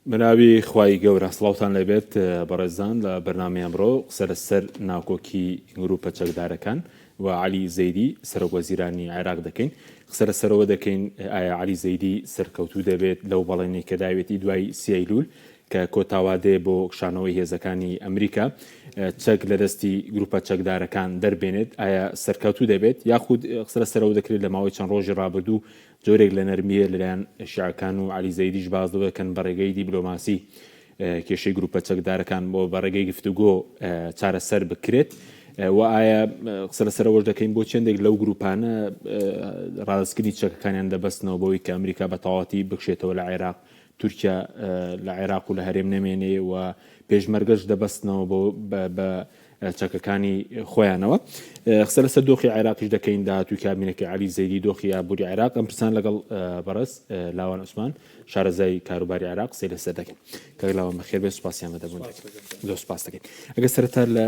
منابی خوای گەورە سڵاوتان لەبێت بەڕێزان لە بەرنامەی ئەمڕۆ قسە لەسەر ناوکۆکی گروپە چەکدارەکان و علی زەیدی سەرۆکوەزیرانی عێراق دەکەین. قسە لەسەرەوە دەکەین ئایا علی زەیدی سەرکەوتوو دەبێت لەو بەڵێنی کە داوێتی دوای سیایلول کە کۆتاوادێ بۆ کشانەوەی هێزەکانی ئەمریکا چەک لە دەستی گروپە چەکدارەکان دەربێنێت، ئایا سەرکەوتوو دەبێت یاخود قسە لەسەرەوە دەکرێت لە ماوەی چەند ڕۆژی ڕابردوو جۆرێک لە نەرمیە لەلایەن شیعەکان و علی زەیدیش باز دەکەن بە ڕێگەی دیبلۆماسی کێشەی گروپە چەکدارەکان بۆ بە ڕێگەی گفتوگۆ چارەسەر بکرێت و ئایا قسە لەسەرەوەش دەکەین بۆ چەندێک لەو گروپانە ڕاستکردنی چەکەکانیان دەبەستنەوە بەوەی کە ئەمریکا بە تەواوەتی بکشێتەوە لە عێراق، تورکیا لە عێراق و لە هەرێم نەمێنێ و پێشمەرگەش دەبەستنەوە بە چەکەکانی خۆیانەوە. قسە لەسەر دۆخی عێراقیش دەکەین داهاتووی کابینەکەی علی زەیدی دۆخی ئابووری عێراق. ئەم پرسان لەگەڵ بەڕێز لاوان عوسمان شارەزای کاروباری عێراق قسەی لەسەر دەکەین. کاک لاوان بەخێر بێت، سوپاسیان بەدەبوون زۆر سوپاس دەکەین. ئەگەر سەرەتا لە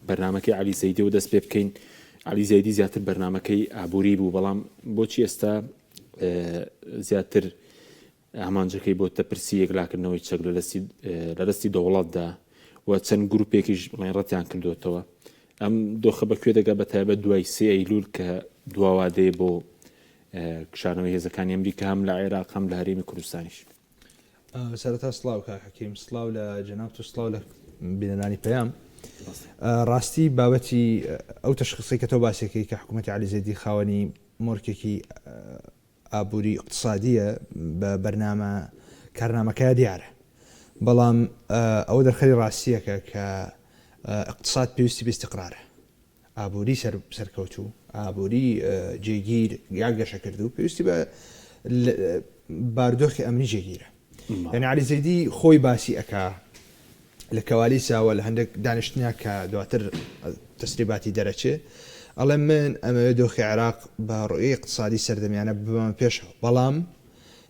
بەرنامەکەی علی زەیدی و دەست پێ بکەین. علی زەیدی زیاتر بەرنامەکەی ئابووری بوو، بەڵام بۆچی ئێستا زیاتر ئامانجەکەی بۆ تەپرسی یەکلاکردنەوەی چەک لە دەستی دەوڵەتدا و چەند گروپێکیش بڵێن ڕەتیان کردوێتەوە؟ ئەم دۆخە بەکوێ دەگا بەتایبەت دوای سێ ئەیلول کە دواوادەیە بۆ کشانەوەی هێزەکانی ئەمریکا هەم لە عێراق هەم لە هەرێمی کوردستانیش؟ سەرەتا سڵاو کاک حەکیم، سڵاو لە جەناب و سڵاو لە بینەرانی پەیام. ڕاستی بابەتی ئەو تەشخیصی کە تۆ باسێکەی کە حکوومەتی علی زەیدی خاوەنی مۆرکێکی ئابووری اقتصادیە بە بەرنامە کارنامەکە دیارە، بەڵام ئەوە دەرخەری ڕاستیەکە کە اقتصاد پێویستی باستیقرارە. ئابووری سەرکەوتوو، ئابووری جێگیر یا گەشەکردو پێویستی بە باردۆخی ئەمنی جێگیرە. یعنی علی زەیدی خۆی باسی ئەکا لە کەوالیساوە لە هەندێک دانیشتنیا کە دواتر تەسریباتی دەرەچێ، ئەڵێ من ئەمەوێ دۆخی عێراق بە ڕۆیی اقتصادی سەردەمیانە ببەمە پێشەوە، بەڵام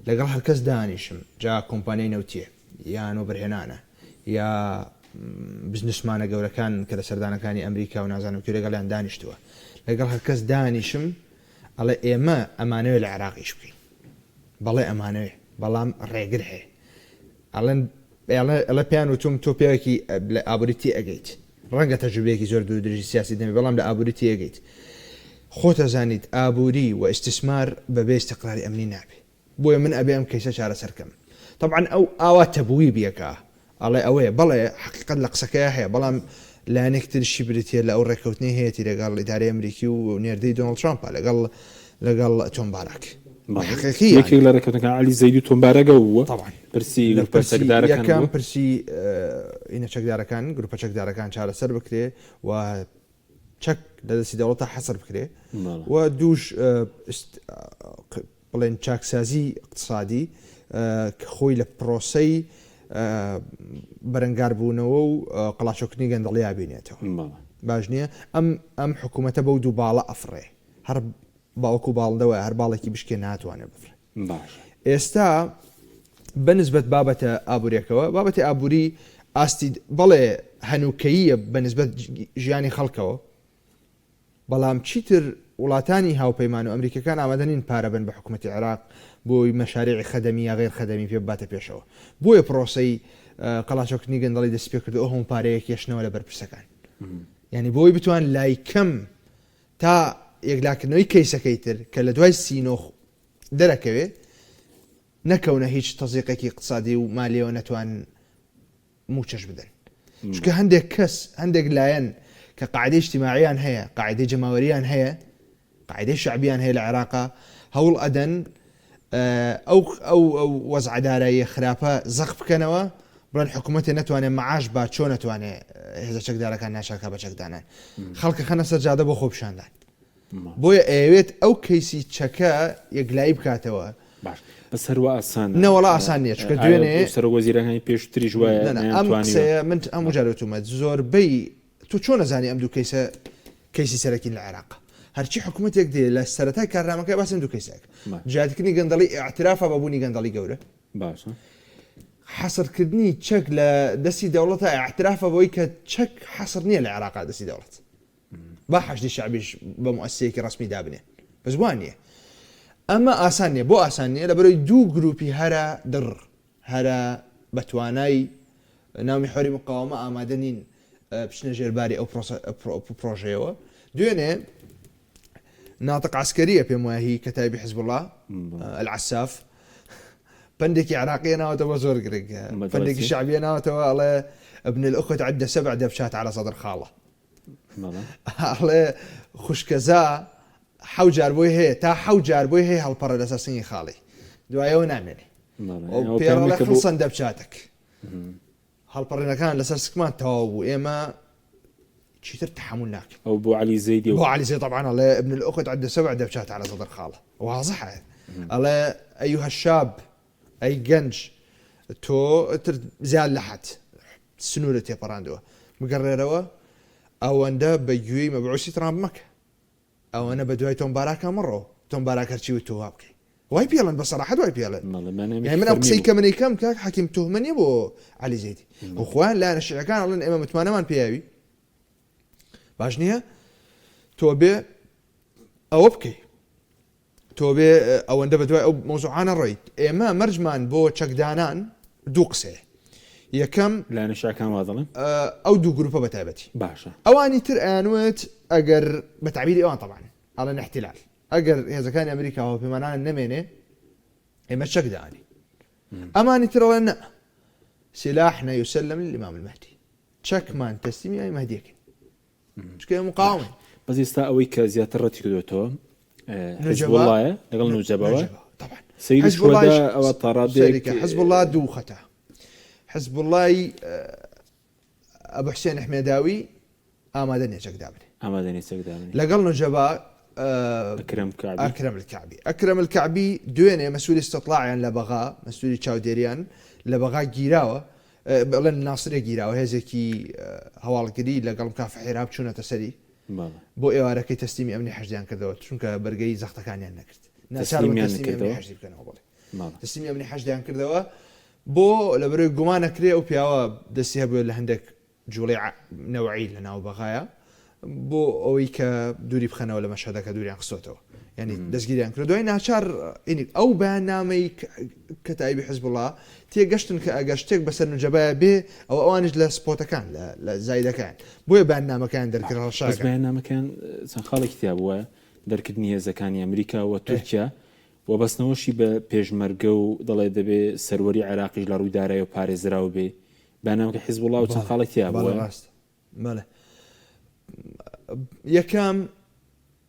لەگەڵ هەرکەس دانیشم، جا کۆمپانیای نەوتیە یان وەبەرهێنانە یا بزنسمانە گەورەکان کە لە سەردانەکانی ئەمریکا و نازانم کوێ لەگەڵیان دانیشتووە، لەگەڵ هەرکەس دانیشم ئەڵێ ئێمە ئەمانەوێ لە عێراقیش بکەین، بەڵێ ئەمانەوێ، بەڵام ڕێگر هەیە. ئەڵێ پیان وتم تۆ پێوەکی لە ئابووریتی ئەگەیت، ڕەنگە تەجروبەیەکی زۆر دوو درێژی سیاسی دەمێت، بەڵام لە ئابووریتی ئەگەیت. خۆتە زانیت ئابووری و ئیستیسمار بەبێ استیقراری ئەمنی نابێ، بۆیە من ئەبێ ئەم کەیسە چارەسەرکەم. طبعا ئەو ئاوا تەبووی بیەکە، ئەڵێ ئەوەیە بەڵێ حقیقەت لە قسەکەیە هەیە، بەڵام لایەنێک ترشی بریتە لە ئەو ڕێکەوتنی هەیەی لەگەڵ ئیدارەی ئەمریکی و نێردەی دۆناڵد ترامپ لەگەڵ تۆم باراک. یەکێک لە ڕێکەوتنەکان علی زەیدی تۆم باراگە بووە، پرسی یەکەم پرسی ئینە چەکدارەکان، گروپە چەکدارەکان چارەسەر بکرێ و چەک لە دەستی دەوڵەتە حەسەر بکرێ و دووش بڵێن چاکسازی اقتصادی کە خۆی لە پرۆسەی بەرەنگار بوونەوە و قەڵاچۆکردنی گەندەڵی بینێتەوە. باش نییە ئەم حکوومەتە بەو دوو باڵە ئەفڕێ، هەر باوەکو باڵندەوە هەر باڵێکی بشکێ ناتوانێت بفرێ. ئێستا بەنسبەت بابەتە ئابوووریەکەوە، بابەتی ئابووری ئاستی بەڵێ هەنووکەییە بەنسبەت ژیانی خەڵکەوە، بەڵام چیتر وڵاتانی هاوپەیمان و ئەمریکەکان ئامادەنین پارە بن بە حکوومەتی عێراق بۆی مەشاریعی خەدەمی یا غێر خەدەمی پێ بباتە پێشەوە. بۆیە پرۆسەی قەڵاچۆکردنی گەندەڵی دەست پێ کردو ئەو هەموو پارەیە کێشنەوە لە بەرپرسەکان، یعنی بۆی بتوان لای کەم تا یەکلاکردنەوەی کەیسەکەی تر کە لە دوای سینۆخ دەرەکەوێ نەکەونە هیچ تەزیقێکی اقتصادی و مالیەوە نەتوان موچەش بدەن. چونکە هەندێک کەس هەندێک لایەن کە قاعدەی اجتماعیان هەیە، قاعدەی جەماوەریان هەیە، قاعدەی شعبیان هەیە لە عێراقا، هەوڵ ئەدەن ئەو وەزعدارایی خراپە زەق بکەنەوە، بڵێن حکوومەتی نەتوانێت مەعاش با چۆن نەتوانێت هێزە چەکدارەکان ناشاکە بە چەکدانان، خەڵکە خەنە سەر جادە بۆ خۆپشاندان. بۆیە ئەوێت ئەو کەیسی چەکە یەکلایی بکاتەوە. بەس هەروە ئاسان نەوەڵا ئاسان نییە، چکە دوێنێ سەرۆکوەزیرەکانی پێشتری ژوایە من ئەم جارەتومەت زۆربەی تۆ چۆن نەزانی ئەم دوو کەیسی سەرەکی لە عێراق، هەرچی حکوومەتێک دێ لە سەرەتای کارنامەکەی باسم دوو کەیسێک، جیاتکردنی گەندەڵی ئاعترافە بەبوونی گەندەڵی گەورە، باشە حەسرکردنی چەک لە دەستی دەوڵەتە ئاعترافە بۆی کە چەک حەسر نییە لە عێراقا دەستی دەوڵەت، با حەشدی شعبیش بە موسسەیەکی ڕسمی دابنێ، بەس وان نییە. ئەمە ئاسان نییە، بۆ ئاسان نییە لەبەرەوەی دوو گروپی هەرە هەرە بەتوانای ناومی حۆری مقاومە ئامادەنین بچنە ژێرباری ئەو پرۆژەیەوە. دوێنێ ناطق عسكرية پێم وایە هی کەتایبی حزب الله العساف بندێکی عراقیە ناوەتەوە زۆر گرنگ، بندێکی شعبیە ناوەتەوە ئەڵێ ابن الأخوة عدة 7 دبشات على صدر خاله. ئەڵێ خوشکەزا حەوجار بۆی هەیە تا حەوجار بۆی هەیە هەڵپەڕە لەسەر سنگی خاڵی دوایەوە نامێنێ پێڵێ خڵسەن دەبچاتێک هەڵپەڕێنەکان لەسەر سکمان تەواو بوو ئێمە چیتر تحمل ناکەین. أو بو علي زيدي بو علي زيدي طبعا الله ابن الأخت عدة 7 دبشات على صدر خاله واضحة. الله أيها الشاب أي جنج تو زال لحد سنورة يا براندو مقرروا أو أندا بيجوي مبعوثي ترامب مكة أو أنا بدوي توم باراكا مرة توم باراكا تشوي توابكي واي بيلن بصراحة واي بيلن يعني من أقصي كمني كم كاك حكيم تهمني أبو علي زيدي وإخوان لا أنا شيء كان الله إمام متمانة من بيابي باشنيها توبي أو أبكي توبي أو أندا بدوي أو موضوعنا الرأي إما مرجمان بو تشكدانان دوقسه يكم لا نشأ كان واضح أو دو جروبا بتابتي باشا أواني تر أنوت أجر بتعبيري أوان طبعا على الاحتلال أجر إذا كان أمريكا هو بمعنى النمينة إما تشكداني أماني ترى لنا سلاحنا يسلم للإمام المهدي تشك مان تسليمي أي مهديك مش كده مقاومة بس يستأوي كزيادة رتي كدوتهم حزب الله نقول نجبوا طبعا سيد الشهداء أو الطراديك حزب الله دوخته حزب الله أبو حسين حميداوي آمادني تشكدابني لقل نجبا أكرم الكعبي دوينه مسؤول استطلاع يعني لبغا مسؤول تشاوديريان لبغا جيراوه بلن الناصرية جيراوه هزكي هوال قديد لقل مكافح حراب شونه تسري بو إيوارا كي تسليمي أمني حجدان كذا شونك برجعي زخت كان يعني نكرت تسليمي أمني حجدي كانوا أولي تسليمي أمني حجدان كذا بو لبري جمانة كريه وبياوا دسيها بيقول عندك جولي نوعي لنا وبغايا بو أويك دوري بخنا ولا مشهدك دوري عن قصته يعني دسجيري عن كذا دوينا شار إنك أو برنامج كتائب حزب الله تيجشتن كأجشتك بس إنه جبايا به أو أوانج لسبوتا كان لا زايدة كان بو برنامج كان درك الرشاق بس برنامج كان سنخالي كتابه درك الدنيا زكاني أمريكا وتركيا وبس نوشي ببيجمرجو ضل يدبي سروري عراقي لروي داري وباريس راوبي برنامج حزب الله وتنخالي كتابه ماله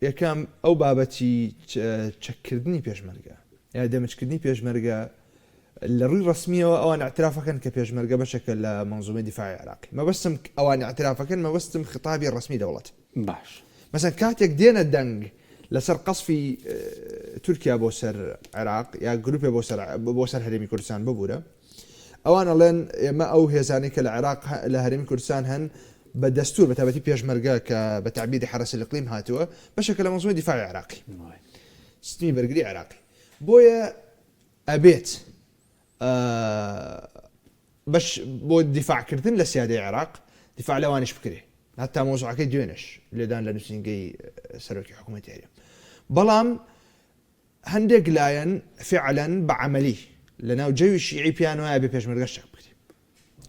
يكام أو بابتي تشكردني بيجمرجا يعني دمجكردني بيجمرجا الري رسمية أو أن اعترافك كان كبيجمرجا بشكل منظومة دفاعية عراقي ما بس أو أن اعترافك كان ما بس خطابي الرسمي دولته باش مثلا كاتيك دينا الدنج لسر قصفي تركيا بوسر عراق يا جروب بوسر هرمي كردستان ببوده أوانا لين ما أو هزاني كالعراق لهرمي كردستان هن بالدستور بتابتي بيجمرجا كبتعبير حرس الإقليم هاتوا بشكل منظومة دفاعي عراقي ستمي برجلي عراقي بويا أبيت باش بو الدفاع كردن لسيادة العراق دفاع لوانش بكري حتى موضوع كي ديونش اللي دان لنسينجي سروكي حكومة اليوم بلام هندق لاين فعلا بعملي لنا وجاي الشيعي بيانو ابي بيش مرقش بكري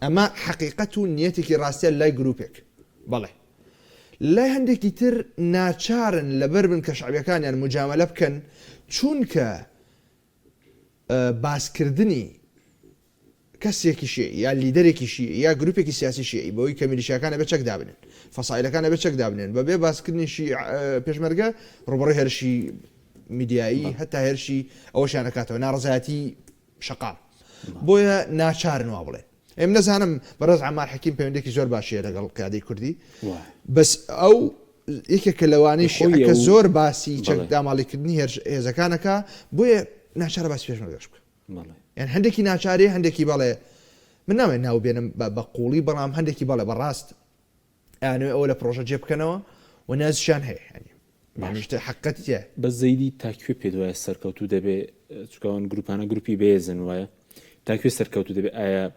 اما حقيقته نيتك راسيه لا جروبك بله لا هندك يتر ناتشارن لبربن كشعبيه كان يعني مجامله بكن چونك باسكردني كسيكي شيء يا ليدركي شيء يا جروبك سياسي شيء بوي كميليشيا كان بتشك دابنن فصائل كان بتشك دابنن ببي باسكرني شيء بيشمرقه ربري هرشي ميديائي حتى هرشي او شانكاته نارزاتي شقال بويا ناشار نوابله ام نزانم برز عمار حكيم بيندك زور باشي لقل قيادي كردي بس او يك كلواني شيء كزور باسي تشك دامالي كدني اذا كانك بويا ناشار باس بيشمرقه يعني هندكي ناشاري هندكي باله من نام انه بين بقولي برام هندكي باله براست يعني اول بروجكت جيب كانوا وناس شان هي يعني حققت بس زيدي تاكيو بيدو سركوتو دبي تكون جروبانا جروبي بيزن ويا تاكيو سركوتو دبي ايا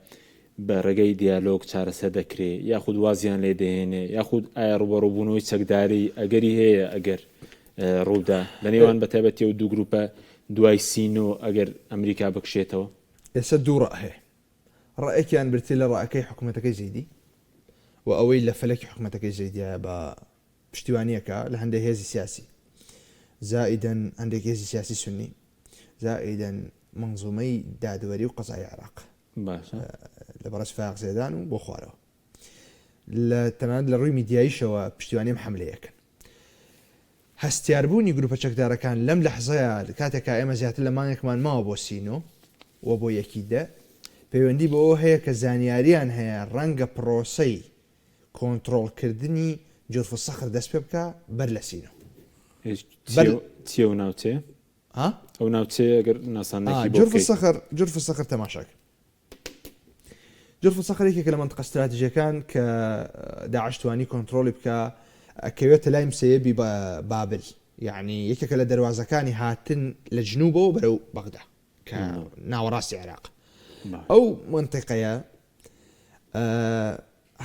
برغي ديالوج چاره سدكري ياخذ وازيان ليدهنه ياخذ ايا روبروبونو تشكداري اگري هي اگر رودا لنيوان بتابتي ودو جروبا دوای سینو اگر امریکا بکشێتەوە ئێستا دوو ڕائهەیە ڕائێکیان برتی لە ڕائەکەی حکوومەتەکەی زەیدی و ئەوەی لە فەلەکی حکوومەتەکەی زەیدیە بە پشتیوانیەکە لە هەندێک هێزی سیاسی زائیدەن هەندێک هێزی سیاسی سنی زائیدەن منزومەی دادوەری و قەزای عێراق لە بەڕێز فاق زێدان و بۆ خوارەوە لە تەنانەت لە ڕووی میدیاییشەوە پشتیوانیم حملەیەکەن هەستیاربوونی گروپە چەکدارەکان لەم لەحزەیە کاتێکا ئێمە زیاتر لە مانگێکمان ماوە بۆ سینۆ و بۆ یەکیدە پەیوەندی بەوە هەیە کە زانیاریان هەیە ڕەنگە پرۆسەی کۆنتڕۆڵکردنی جورف سەخر دەست پێ بکە بەر لە سینۆ چیە و ناوچێ ئەو ناوچێ ئەگەر ناسانێکی جورف سەخر تەماشاک جورف سەخر یەکێکە لە منطقە استراتیژیەکان کە داعش توانی کۆنتڕۆلی بکە ئەکەوێتە لای مسەیەبی بابل یعنی یەکێکە لە دەواازەکانی هاتن لە جنوبەوە بەرەو بەغدا کە ناوەڕاستی عێراق ئەو منطقەیە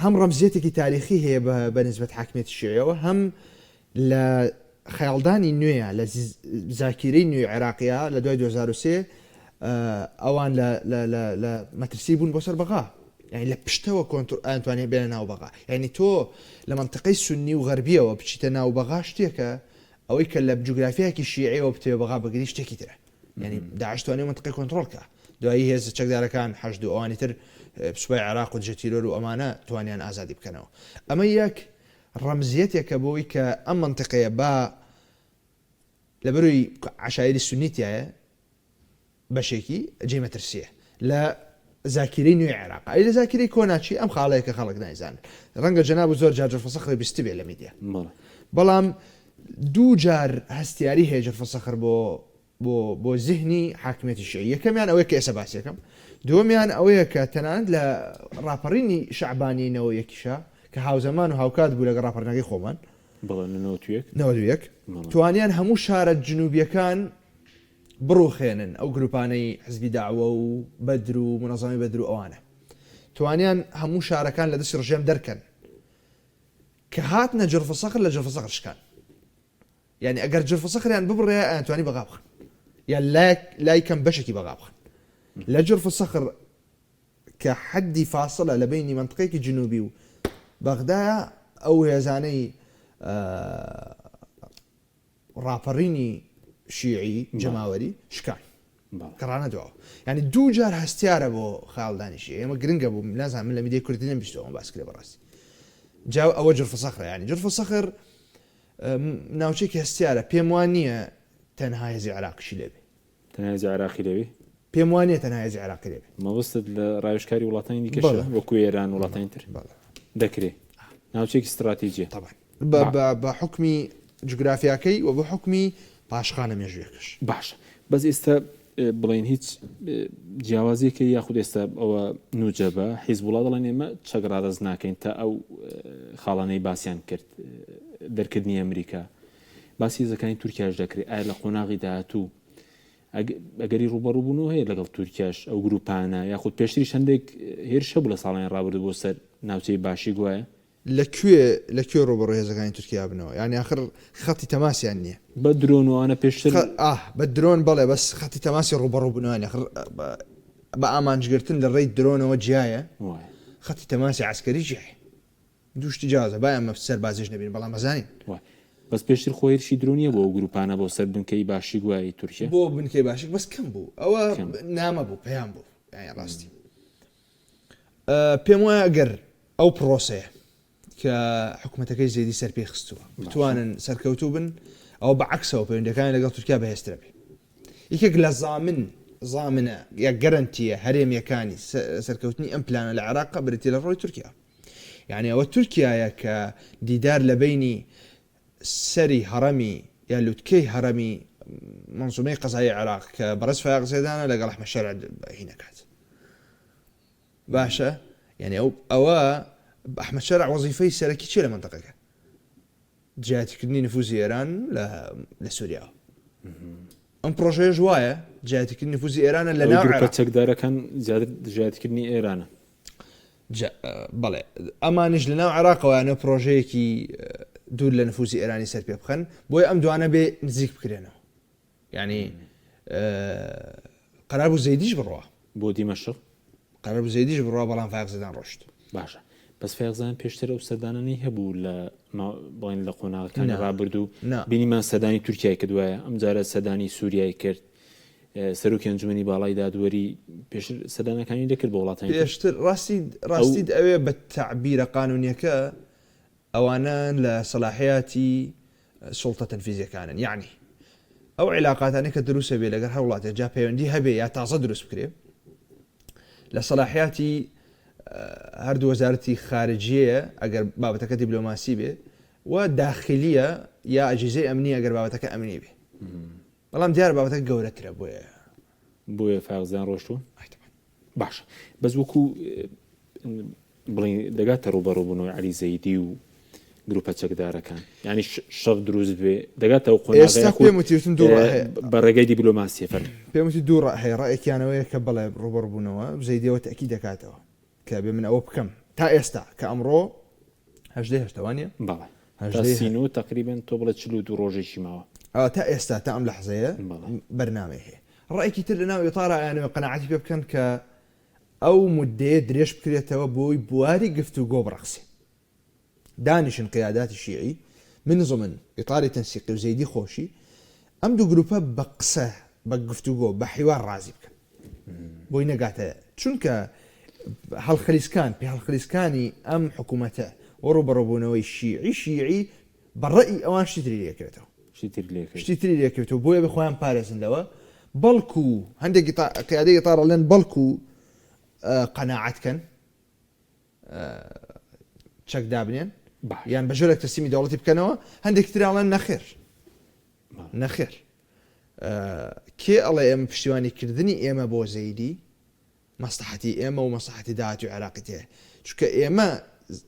هەم ڕەمزیەتێکی تاریخی هەیە بە نسبەت حاکمیەتی شیعەوە هەم لە خەیاڵدانی نوێیە لە زاکیرەی نوێی عێراقیە لە دوای 2023 ئەوان لە مەترسی بوون بۆ سەر بەغا یعنی لە پشتەوە ئەتوانێت بێنە ناو بەغا یعنی تۆ لە منطقەی سنی و غەربیەوە بچیتە ناو بەغا شتێکە ئەوەی کە لە جوگرافیاکی شیعەوە بتێ بەغا بگری شتێکی ترە یعنی داعش توانێت منطقەی کۆنتڕۆڵکە دوایی هێز چەکدارەکان حەشد و ئەوانی تر سوپای عێراق و جەتیرۆر و ئەمانە توانیان ئازادی بکەنەوە ئەمە یەک ڕەمزیەتێکە بۆی کە ئەم منطقەیە با لە بەروی عشایری سنیتیایە بەشێکی جێ مەترسیە لە زاکیرەی نوێی عێراق ئەی لە زاکیرەی کۆناچی ئەم خاڵەیەکە خەڵک نایزانن ڕەنگە جەناب زۆر جار جورف سەخر بیستی بێ لە میدیا بەڵام دوو جار هەستیاری هەیە جورف سەخر بۆ زیهنی حاکمیەتی شیعی یەکەمیان ئەوەیە کە ئێستا باسیەکەم دووەمیان ئەوەیە کە تەنانەت لە ڕاپەڕینی شەعبانیەوە یەکیشە کە هاوزەمان و هاوکات بوو لەگە ڕاپەڕینەکەی خۆمان نەوەتویەک توانیان هەموو شارە جنوبیەکان بڕوخێنن ئەو گروپانەی حزبی داعوە و بەدر و منەظەمی بەدر و ئەوانە توانیان هەموو شارەکان لە دەستی ڕژێم دەرکەن کە هاتنە جورف سەخر لە جورف سەخر شکان یعنی ئەگەر جورف سەخریان ببڕێ ئەتوانی بەغا بخن یان لای کەم بەشێکی بەغا بخن لە جورف سەخر کە حەدی فاصلە لە بینی منطقەیەکی جنوبی و بەغدایە ئەو هێزانەی ڕاپەڕینی شیعی جەماوەری شکان کەڕانە دواوە یعنی دوو جار هەستیارە بۆ خاڵدانیشی ئێمە گرنگە بوو نازانم من لە میدیای کوردی نەبیستەوە باس کرێ بەڕاستی جاو ئەوە جورف سەخرە ینی جورف سەخر ناوچێکی هەستیارە پێم وان نییە تەنها هێزی عێراقیشی لێبێ تەنها هێزی عێراقی لێبێ پێم وانە تەنها هێزی عێراقی لێبێ مەبەستت لە ڕاوێژکاری وڵاتانی دیکەشە وەکو ئێران وڵاتانی تر دەکرێت ناوچێکی استراتیجیە بە حکمی جوگرافیاکەی و بە حکمی پاشخانە مێژوویەکەش باش بەس ئێستا بڵین هیچ جیاوازیەکە یاخود ئێستا ئەوە نوجەبە حیزبوڵا دەڵێن ئێمە چەکڕادەز ناکەین تا ئەو خاڵانەی باسییان کرد دەرکردنی ئەمریکا باسی هێزەکانی تورکیاش دەکرێت ئایا لە قۆناغی داهاتوو ئەگەری ڕوبەڕووبوونەوە هەیە لەگەڵ تورکیاش ئەو گروپانە یاخود پێشتری شەندێک هێرشە بوو لە ساڵیان ڕابردوو بۆ سەر ناوچەی باشی گوایە لەکوێ ڕۆبەڕۆ هێزەکانی تورکیا بنەوە یعنی آخر خەتی تەماسیان نییە بە درۆنوانە پێشتر بە درۆن بەڵێ بەس خەتی تەماسی ڕوبەڕوو بنەوەی بە ئامانجگرتن لە ڕێی درۆنەوە جیایە خەتی تەماسی عسکەری جیای دووشتی جیازە با ئەمە سەر بازیش نەبین بەڵام مەزانین بەس پێشتر خۆیشی درۆنیە بۆ گروپانە بۆ سەر بنکەی باشی گوایی تورکیا بۆ بنکەی باشی بەس کەم بوو ئەوە نامە بوو پەیام بوو ڕاستی پێم وایە ئەگەر ئەو پرۆسەیە کە حکوومەتەکەی زێدی سەر پێ خستووە بتوانن سەرکەوتوو بن ئەو بەعکسەوە پەیوەندەکانی لەگەڵ تورکیا بەهێزترە بێ یەکێک لە زامنە یا گەرانتیە هەرێمیەکانی سەرکەوتنی ئەم پلانە لە عێراق بریتە لە ڕۆی تورکیا یعنی ئەوە تورکیایە کە دیدار لە بینی سەری هەڕەمی یا لوتکەی هەڕەمی منزومەی قەزای عێراق کە بەڕێز فایق زێدانە لەگەڵ ئەحمەد شەرع هینەکات باشە یعنی ئەوە ئەحمەد شەرع وەزیفەی سەرەکی چیە لە منطقەکە جیاتیکردنی نفوزی ئێران لە سووریا ئەم پرۆژەیە وایە جیاتیکردنی نفوزی ئێرانە لە ناو عێراق چەکدارەکان زیاتر جیاتیکردنی ئێرانە بەڵێ ئەمانش لە ناو عێراقەوەیانە پرۆژەیەکی دوور لە نفوزی ئێرانی سەر پێ بخەن بۆی ئەم دوانە بێ نزیک بکرێنەوە یعنی قەرار بوو زەیدیش بڕوە بۆ دیمەشق قرار زەیدیش بڕوا بەڵام فاقزدان ڕۆشت باشە بەس فێغزان پێشتر ئەو سەردانانی هەبوو بڵین لە قۆناغەکانی ڕابردوو بینیمان سەردانی تورکیای کردوایە ئەم جارە سەردانی سووریای کرد سەرۆکی ئەنجومەنی باڵای دادوەری پێشتر سەردانەکانی دەکرد بە وڵاتانی پێشتر ڕاستید ئەوێ بە تعبیرە قانونیەکە ئەوانە لە سەلاحیاتی سوڵتە تەنفیزیەکانن یعنی ئەو علاقاتانەی کە دروستە بێ لەگەر هەر وڵاتێک جا پەیوەندی هەبێ یا تازە دروست بکرێ لە سەلاحیاتی هەردوو وەزارەتی خارجیەیە ئەگەر بابەتەکە دیبلۆماسی بێ و داخلیە یا ئەجیزەی ئەمنی ئەگەر بابەتەکە ئەمنی بێ بەڵام دیار بابەتەکە گەورەترە بۆیە فاغزیان ڕۆشتووە باشە بەس وەکو بڵین دەگاتە ڕوبەڕووبوونەوەی عەلی زەیدی و گروپە چەکدارەکان ینی شەڕ دروست بێ دەگاتەوە قۆناغەیە بە ڕێگەی دیبلۆماسیە پێم وتی دوو ڕاهەیە ڕائێکیانەوەیە کە بەڵێ ڕوبەڕووبوونەوە زەیدیەوە تەکی دەکاتەوە کە بێ من ئەوە بکەم تا ئێستا کە ئەمڕۆ هەژدەوانە بەڵێ تقریبا تۆ بڵێ 42 ڕۆژێکی ماوە تا ئێستا تا ئەم لەحزەیە بەرنامەیە هەیە ڕائێکی تر لەناو ئێتارایانەوە قەناعەتی پێ بکەن کە ئەو مدەیە درێژ بکرێتەوە بۆی بواری گفتوگۆ بڕەخسێ دانیشن قیاداتی شیعی من ضمن إطار تنسيقي وزيدي خوشي أم دو جروبا بقصة بقفتوجو بحوار رازي بكن بوينا قاعدة شنك هالخليسكان بهالخليسكاني أم حكومته وربربونوي الشيعي بالرأي أوان شتري ليكرتو بويا بخوان باريس دوا بلكو عندك قيادي إطار لين بلكو قناعت كان تشك دابنين يعني بجولك تسمي دولتي بكنوا عندك ترى على نخير كي الله يم بشتواني كردني إما بو زيدي مصلحتي إما ومصلحتي دعاتي وعلاقتي شو كإما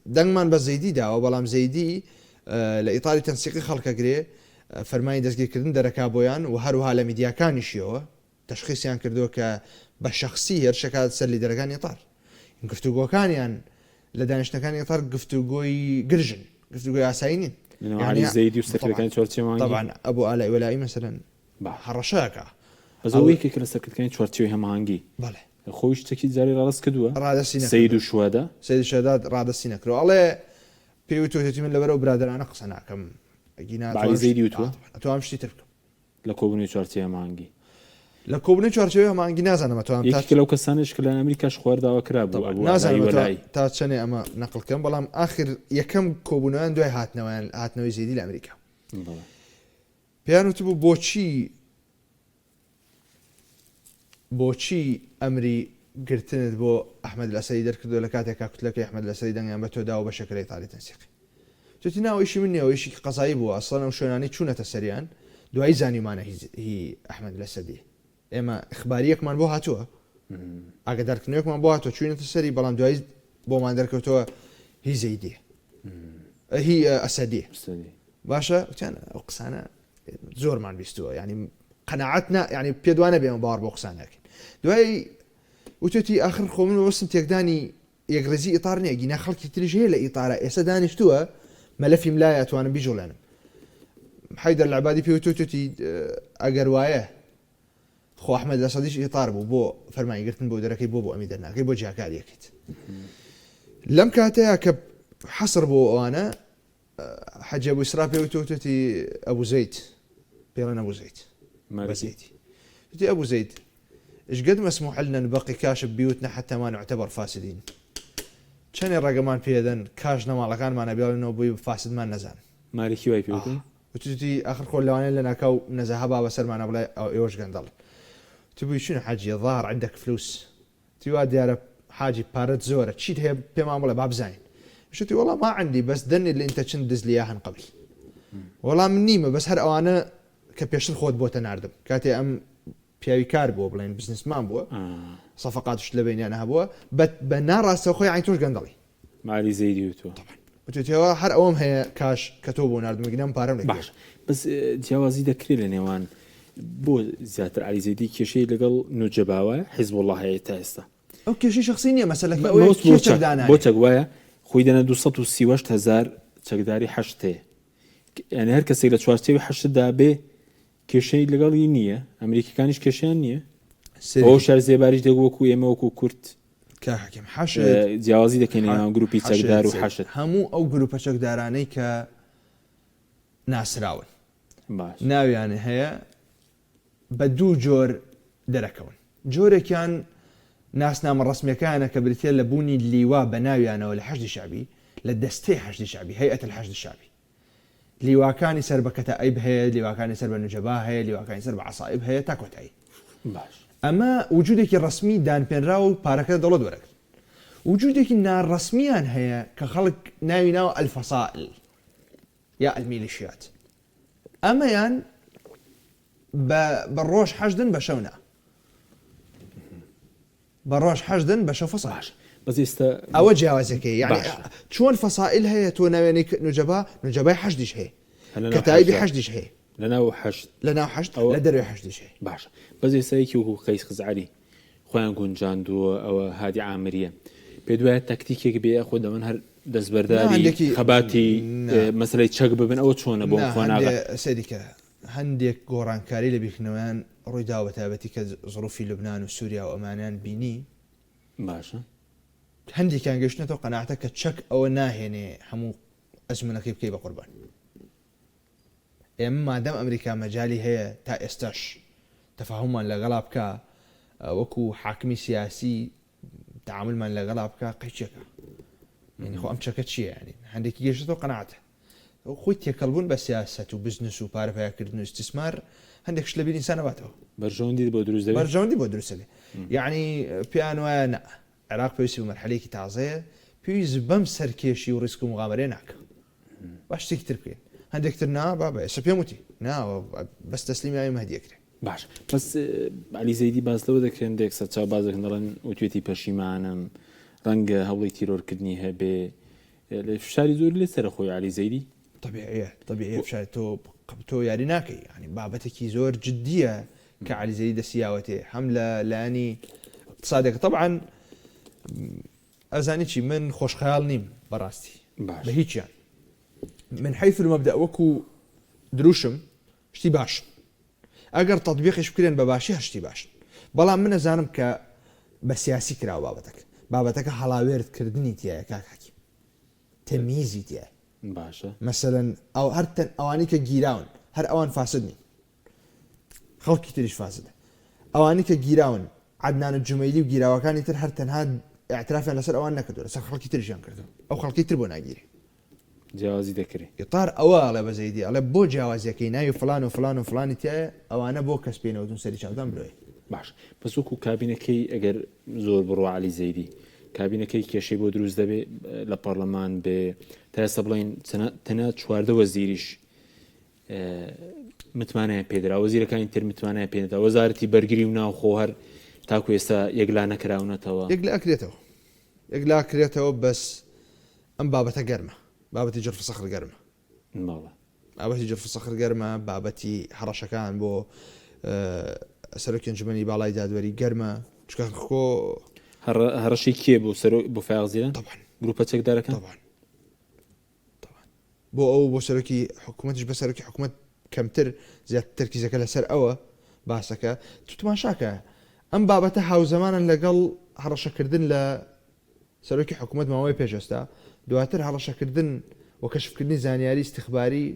دنگمان بزيدي دا وبلام زيدي لإطار تنسيقي خلق قري فرماني دزگي كردن دركابويان وهروها لميديا كان يشيوه تشخيصيان كردوه كبشخصي هرشكات سلي دركان إطار قفتوقو كان يعني لدانشتەکانی إطار گفتوگۆی گرژن گفتوگۆی ئاساینین علی زەیدی و سەرکردەکانی چوارچێوەمانگی طبعا ئەبوو ئالای وەلایی مەسەلەن هەڕەشەکە بەزەوەیەکی کە لە سەرکردەکانی چوارچێوەی هەماهەنگی بەڵێ خۆی شتێکی جاری ڕاست کردووە ڕادەستی سەید و شوهەدا سەید شوهەدا ڕادەستی نەکردەوە ئەڵێ پێی وتوێتی من لەبەرەوە برادرانە قسە ناکەم علی زەیدی وتووە ئەتوانم شتی تر بکەم لە کۆبوونەوەی چوارچێوەی هەماهەنگی لە کۆبوونەوەی چوارچێوەی هەماهەنگی نازانم یەکێک لەو کەسانش کە لە ئەمریکاش خوارداوە کرابوو نازانم تا چەنێ ئەمە نەقڵکەم بەڵام ئاخر یەکەم کۆبوونەوەیان دوای هاتنەوەی زەیدی لە ئەمریکا پێیان وتبوو بۆچی ئەمری گرتنت بۆ ئەحمەد الئەسەدی دەرکردو لە کاتێکا کوتلەکەی ئەحمەد الئەسەدی دەنگیان بە تۆدا و بە شەکری ئیطاری تەنسیقی توتی ناوەیشی من نییە ئەویشی قەزایی بووە ئەسڵەن ئەو شوێنانەی چوونەتە سەریان دوای زانیمانە هی ئەحمەد الئەسەدی ئێمە ئخباریەکمان بۆ هاتووە ئاگادارکردنەوەکمان بۆ هاتووە چوونەتە سەری بەڵام دوای بۆمان دەرکەوتەوە هی زەیدیە هی ئەسەدیە باشە وتیان ئەو قسانە زۆرمان بیستووە ینی قەناعەتنا ینی پێ دوانە بێمە باوەڕ بۆ قسانەکەین دوای وتوتی آخر خۆ من وەستم تێکدانی یەکڕێزی ئیطار نییە گینا خەڵکی تریش هەیە لە ئیطارە ئێستا دانیشتووە مەلەفی ملایە ئەتوانم بیجوڵێنم حیدەر العبادی پێ وتوتی ئەگەر وایە خۆ ئەحمەد الئەسەدیش ئیطار بوو بۆ فەرمانیگرتن بۆ دەرەکەی بۆ ئەمی دەرناکەی بۆ جیاکاریەکەیت لەم کاتەیە کە حەسر بۆ ئەوانە حەجی ئەبوو ئیسرا پێ وتوتی ئەبوو زەید پێڵێن ئەبوو زەید بەزەیدی وتی ئەبوو زەید إيش قد مسموح لنا نبقي كاش ببيوتنا حتى ما نعتبر فاسدين كان الرقمان في يدن كاشنا ما كان ما نبي انه بي فاسد ما نزان مالكي واي بيوتي وتجي اخر كل لوانين لنا كاو نزهبا بسر معنا بلا يوش قندل تبي شنو حاجه الظاهر عندك فلوس تيوادي على حاجه بارت زوره تشيت هي بما ولا باب زين شو تي والله ما عندي بس دني اللي انت تشندز لي اياهن قبل والله مني ما بس هر انا كبيشل خود بوت ناردم كاتي ام پیاوی کار بووە بڵێن بزنسمان بووە سەفقاتش لە بینیانە هەبووە بە ناڕاستەوە خۆی عین تۆش گەندەڵی مالی زەیدی وتووە وتێتەوە هەر ئەوەم هەیە کاش کە تۆ بۆ ناردمەگەنم پارەم باش بەس جیاوازی دەکرێت لە نێوان بۆ زیاتر عەلی زەیدی کێشەی لەگەڵ نوجەباوە حیزب الله هەیە تا ئێستا ئەو کێشەی شەخسی نییە مەسەلەکە بۆ چەک وایە خۆی دەنە 238,000 چەکداری حەشت هەیە یعنی هەر کەسێک لە چوارچێوی حەشتدا بێ کێشەی لەگەڵی نییە ئەمریکەکانیش کێشیان نییە ئەو شار زێباریش دەگوەکو ئێمە وەکو کورد كحكم حشد جیاوازی دەکەین ناو گروپی چەکدار و حەشت هەموو ئەو گروپە چەکدارانەی کە ناسراون ناویانە هەیە بە دوو جۆر دەرەکەون. جۆرێکیان ناسنامە ڕسمیەکانە کە بریتە لە بوونی لیوا بە ناویانەوە لە حەشدی شعبی لە دەستەی حەشدی شعبی هەیئەت الحەشد شعبی. لیواکانی سەر بە کەتائیب هەیە، لیواکانی سەر بە نوجەبا هەیە، لیواکانی سەر بە عەسائب هەیە تا کۆتایی. ئەمە وجودێکی ڕسمی دانپێنرا و پارەکە دەوڵەت وەرەگرن. وجودێکی ناڕسمیان هەیە کە خەڵک ناوی ناوە ئەلفەسائل یا ئەلمیلیشیات. ئەمەیان بە ڕۆژ حەشدن بە شەو نا. بە ڕۆژ حەشدن بە شەو فەسائل. ئەوە جیاوازەکەی یعنی چۆن فەسائل هەیە تۆ ناوێنەی نوجەبای حەشدیش هەیە، کەتایبی حەشدیش هەیە لەناو حەشد لە دەروێ حەشدیش هەیە. باشە بەس ئێستایەکی وەکو قەیس خزعەلی خۆیان گونجاندووە ئەوە هادی عامریە پێ دوایە تەکتیکێک بێ خۆ دەمەن هەر دەستبەرداری خەباتی مەسەلەی چەک ببن ئەوە چۆنە بۆ خۆناغا سەریکە هەندێک گۆڕانکاری لە بیرکردنەوەیان ڕوویداوە بە تایبەتی کە زڕوفی لوبنان و سووریا و ئەمانیان بینی. باشە هەندێکیان گەشتنەوە قەناعەتە کە چەک ئەوە ناهێنێ هەموو ئەزمونەکەی بکەی بە قوربان. ئێمە مادەم ئەمریکا مەجای هەیە تا ئێستاش تەفاهممان لەگەڵا بکە وەکو حاکمی سیاسی تعاملمان لەگەڵا بکە قەیچێکە یعنی خۆ ئەم چەکە چییە ینی هەندێکی گەشتەوە قەناعەتە خۆی تێکەڵبوون بە سیاست و بزنس و پارەپایکردن و استثمار هەندێک شت لە بیر ئینسان نەباتەوە بەرژەوەندی بۆ دروست دەبێت بەرژەوەندی بۆ دروست دەبێت یعنی پیان وایە نە عێراق پێویستی بە مەرحەلەیەکی تازەیە پێویست بەم سەرکێشی و ڕیسک و مغامرەیە ناکە باش شتێکی تر بکەین هەندێکتر نا بابە ئێستا پێم وتی ناوە بەس تەسلیمی ئاوی مەهدیەکرێ. باش بەس عەلی زەیدی باس لەوە دەکرێن دێک سەر چاو باز دەکەن دەڵێن وتوێتی پەشیمانم ڕەنگە هەوڵی تیرۆرکردنی هەبێ لە فشاری زۆر لێسەر خۆی عەلی زەیدی طبیعیە فشار تۆ یاری ناکەی ینی بابەتێکی زۆر جددیە کە عەلی زەیدی دەسیاوەتێ هەم لە لایانی اقتصادێک طبعا ئەزانی چی من خۆشخەیاڵ نیم بەڕاستی بە هیچیان من حيث المبدأ وەکو دروشم شتی باشن ئەگەر تطبیقش بکرێن بە باشی هەشتی باشن بەڵام من ئەزانم کە بە سیاسی کراوە بابەتەکە هەڵاوێردکردنی تایە کاکاکی تەمیزی تایە باشە مەسەلەن ئەو هەرتەن ئەوانی کە گیراون هەر ئەوان فاسد نین خەڵکی تریش فاسدە ئەوانی کە گیراون عەدنان الجومەیلی و گیراوەکانی تر هەر تەنها اعترافیان لەسەر ئەوان نەکردووە لەسەر خەڵکی تریشیان کردو ئەو خەڵکی تر بۆ ناگیری جیاوازی دەکرێت ئێتار ئەوە ئەڵێ بە زەیدی ئەڵێ بۆ جیاوازیەکەی ناوی فلان و فلان و فلانی تایە ئەوانە بۆ کەس پێنەوتون سەری چاودان برۆی باش بەس وەکو کابینەکەی ئەگەر زۆر بڕوا عەلی زەیدی کابینەکەی کێشەی بۆ دروست دەبێت لە پەرلەمان بێ تا ئێستا بڵێن تەنها چواردە وەزیریش متمانەیە پێدرا وەزیرەکانی تر متمانەیە پێدرا وەزارەتی بەرگری و ناوخۆ هەر تاکو ئێستا یەکلا نەکراونەتەوە یەکلا کرێتەوە بەس ئەم بابەتە گەرمە بابەتی جرف سەخر گەرمە بابەتی جرف سەخر گەرمە بابەتی هەڕەشەکان بۆ سەرۆکی ئەنجومەنی باڵای دادوەری گەرمە چکە خۆ هەڕەشی کێ بۆ بۆ فایغزیران گروپە چەکدارەکان بۆ ئەو بۆ سەرۆکی حکوومەتیش بە سەرۆکی حکوومەت کەمتر زیاد تەرکیزەکە لەسەر ئەوە باسەکە توتماشاکە ئەم بابەتە هاوزەمانن لەگەڵ هەڕەشەکردن لە سەرۆکی حکوومەت ماوەی پێشەستا دواتر هەڵەشەکردن و کەشفکردنی زانیاری استخباری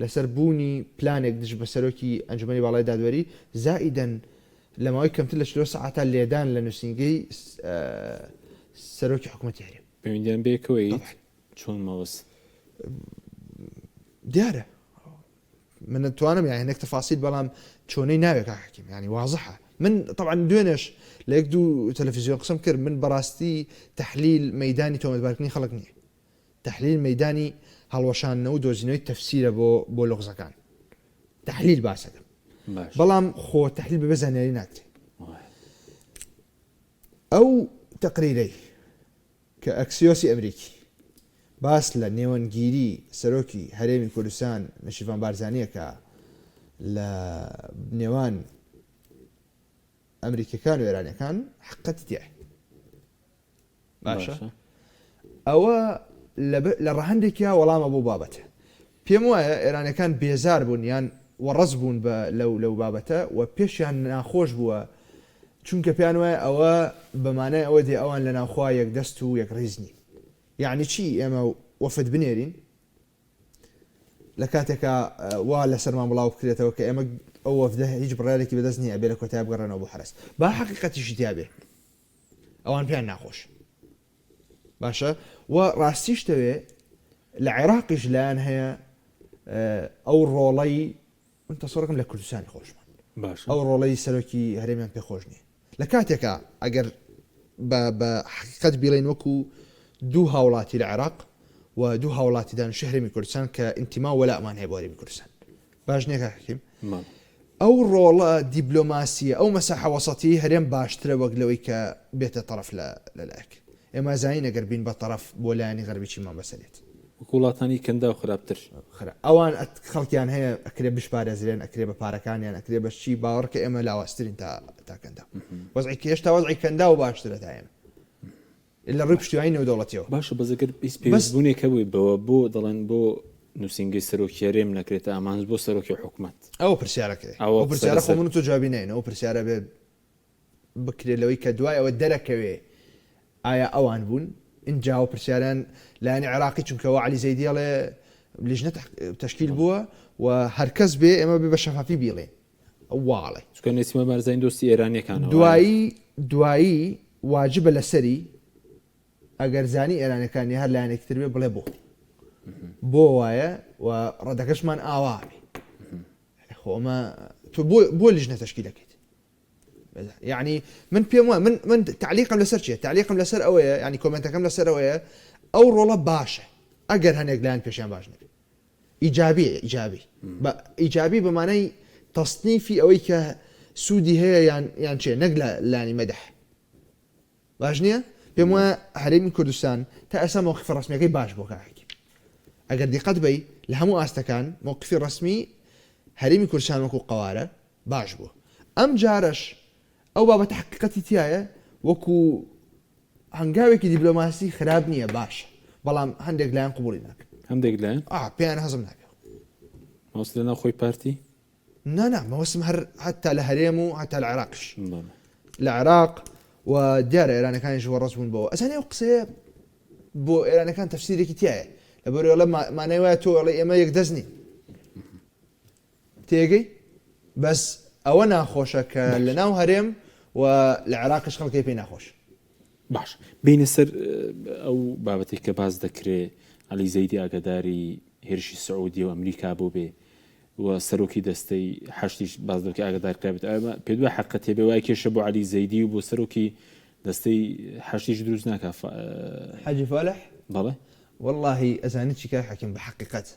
لەسەر بوونی پلانێک دژ بە سەرۆکی ئەنجومەنی باڵای دادوەری زائیدەن لە ماوەی کەمتر لە 4 ساعتا لێدان لە نووسینگەی سەرۆکی حکوومەتی هەرێم پەیوەندیان بێکەوەی چۆن مەوەس دیارە من نتوانم یعنی هەندێک تەفاسیل بەڵام چۆنەی ناوێت کاکەکیم یعنی واضحە من طبعا دوێنێش لە یەک دوو تەلەڤیزیۆن قسم کرد من بەڕاستی تەحلیل مەیدانی تۆمەتبارکردنی خەڵک نییە تەحلیل مەیدانی هەڵوەشانەوە و دۆزینەوەی تەفسیرە بۆ لۆغزەکان تەحلیل باسەکەم بەڵام خۆ تەحلیل بە زانیاری ناکرێت ئەو تەقریرەی کە ئەکسیۆسی ئەمریکی باس لە نێوەنگیری سەرۆکی هەرێمی کوردستان نەشیڤان بارزانیەکە لە نێوان ئەمریکەکان و ئێرانیەکان حقەتی تایە باشە ئەوە لە ڕەهەندێکیا وەڵامە بۆ بابەتە پێم وایە ئێرانەکان بێزار بوون یان وەڕەز بوون لەو بابەتە و پێشیان ناخۆش بووە چونکە پیان وایە ئەوە بەمانای ئەوە دێ ئەوان لە ناوخوا یەک دەست و یەک ڕیزنی یعنی چی ئێمە وەفد بنێرین لە کاتێکە وا لەسەرمان بڵاو بکرێتەوە کە ئێمە ئەو وەفدە هیچ بڕیارێکی بەدەست نییە بێ لە کۆتای بگەڕێنەوە بۆ حرس با حەقیقەتیشی تیابێ ئەوان پیان ناخۆش باشە و ڕاستیشتەوێ لە عێراقیش لایەن هەیە ئەو ڕۆڵەی تەسەڕەکەم لە کوردستانی خۆشمان ئەو ڕۆڵەی سەرۆکی هەرێمیان پێخۆش نییە لە کاتێکە ئەگەر بە حقیقەت بیڵێن وەکو دوو هاوڵاتی لە عێراق و دوو هاوڵاتی دانیشتووی هەرێمی کوردستان کە ئینتیما وەلامان هەیە بۆ هەرێمی کوردستان باش نییە کاک حەکیم ئەو ڕۆڵە دیبلۆماسیە ئەو مەساحە وەسەطی هەرێم باشترە وەک لەوەی کە بێتە تەرەف لەلایەک ئێمە زانین ئەگەر بین بە تەرەف بۆ لایەنی غەربیچیمان بەسەرێت وڵاتانی کەندا و خراپتر ئەوان خەڵکیان هەیە ئەکرێ بشپارێزرێن ئەکرێ بە پارەکانیان ئەکرێ بەشی باوەڕ کە ئێمە لاواسترین تا کەندا وەزعی هێشتا وەزعی کەندا و باشترە تا ئێمە لە ڕووی پشتیوانی نێودەوڵەتیەوە باشە بەزەگەر پێویستبوونێکە بووی بەوە بۆ دەڵێن بۆ نووسنگی سەرۆکی هەرێم نەکرێتە ئامانج بۆ سەرۆکی حکوومەت ئەو پرسیارەکە ئەو پرسیارە خۆ من و تۆ جوابی نین ئەو پرسیارە بێ بکرێت لەوەی کە دوای ئەوە دەرەکەوێ ئایا ئەوان بوون اینجا و پرسیاران لایەنی عێراقی چونکەەوە عەلی زەیدی ئەڵێ لیژنە تەشکیل بووە و هەرکەس بێ ئێمە بێ بە شەفافی بیڵێن ئەو واڵێ چونکە نسیمە بارزین دۆستی ئێرانیەکانەوە دوایی واجبە لەسەری ئەگەر زانی ئێرانەکانی هەر لایەنێکتر بێ بڵێ بۆ وایە و ڕەدەکەشمان ئاوابێ خۆمە تۆ بۆ لیژنە تەشکیل دەکەیت یعنی من پێم وایە من تعلیقم لەسەر چیە تعلیقم لەسەر ئەوەیە ینی کۆمنتەکەم لەسەر ئەوەیە ئەو ڕۆڵە باشە ئەگەر هەنێک لایەن پێشیان باش نەبێ ئیجابی بەمانەی تەصنیفی ئەوەی کە سوودی هەیە یان چێ نەک لە لانی مەدەح باش نییە پێم وایە هەرێمی کوردستان تا ئێستا مۆقیفی ڕەسمیەکەی باش بۆ کاکەکی ئەگەر دیقەت بی لە هەموو ئاستەکان مۆقیفی ڕەسمی هەرێمی کوردستان وەکو قەوارە باش بوو ئەم جارش ئەو بابەتە حقیقەتی تایە وەکو هەنگاوێکی دیبلۆماسی خراپ نییە باشە بەڵام هەندێک لایەن قبوڵی ناکەن هەندێک لایەن پێیان هەزم ناکە مەوەست لەناو خۆی پارتی نا مەوەسم هەر حتا لە هەرێم و هەتا لە عێراقش لە عێراق و دیارە ئێرانەکانیش وەڕەس بوون بەوە ئەزانێ ئەو قسەیە بۆ ئێرانەکان تەفسیرێکی تایە لەبەرەوە مانای وایە تۆ ئەڵێ ئێمە یەک دەستنی تێگەی بەس ئەوە ناخۆشە کە لە ناو هەرێم و لە عێراقش خەڵکی پێی ناخۆش باش بینە سەر ئەو بابەتێک کە باز دەکرێت عەلی زەیدی ئاگاداری هێرشی سعودی و ئەمریکا بۆ بێ و سەرۆکی دەستەی حەشتیش باز دەکە ئاگادار کرابێت پێ دوای حەقەتێ بێ وای کێشە بۆ عەلی زەیدی و بۆ سەرۆکی دەستەی حەشتیش دروست ناکە حاجی فالح بەڵێ والله ئەزانێت چی کار حەکیم بە حەقیقەت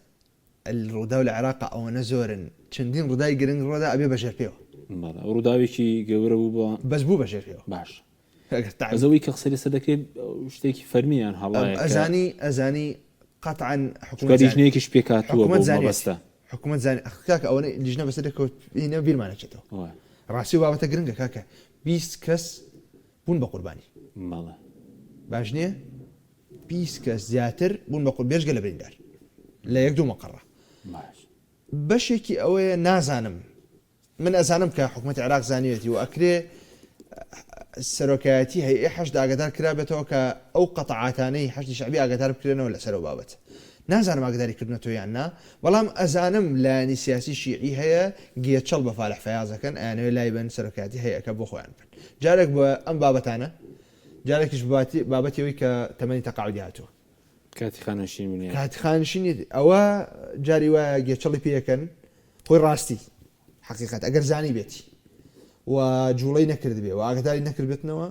ڕوودا و لە عێراق ئەوەنە زۆرن چەندین ڕووداوی گرنگ ڕۆدا ئەبێ بەژێر پێوە ڕووداوێکی گەورە بوو بۆ بەس بوو بەژێر پێوە باش ئەزەوەی کە قسەی لەسەر دەکرێت شتێکی فەرمیان هەڵایە ئەزانی قەتعاً حکومەت لیژنەیەکیش پێکاتووە بۆ مەبەستە حکومەت زانانی کاکە ئەوەنە لیژنە بەسەر دەکەوتینە بیرمانەچێتەوە ڕاستی و بابەتە گرنگە کاکە 20 کەس بوون بە قوربانی ماڵە باش نییە 20 کەس زیاتر بوون بە بێژگە لە بریندار لە یەک دوو مەقەڕە بەشێکی ئەوەیە نازانم من ئەزانم کە حکومەتی عێراق زانیوێتی و ئەکرێ سەرۆکایەتی هەیئە حەشت ئاگادار کرابێتەوە کە ئەو قەتەعاتانەی حەشتی شەعبی ئاگادار بکرێنەوە لەسەر ئەو بابەت نازانم ئاگاداریکردنەوە یان نا بەڵام ئەزانم لایەنی سیاسی شیعی هەیە گێچەڵ بە فالح فەیازەکەن ئەیانەوێ لای بن سەرۆکایەتی هەیەکە بۆ خۆیان بن جارێک بە ئەم بابەتانە جارێکیش بابەتەوەی کە تەمەنی تەقاعودی هاتووە کاتی خانشینی ئەوە جاری وایە گێچەڵی پێەکەن خۆی ڕاستی حقیقەت ئەگەر زانی بێتی و جوڵەی نەکرد بێ و ئاگداری نەکرد بێتنەوە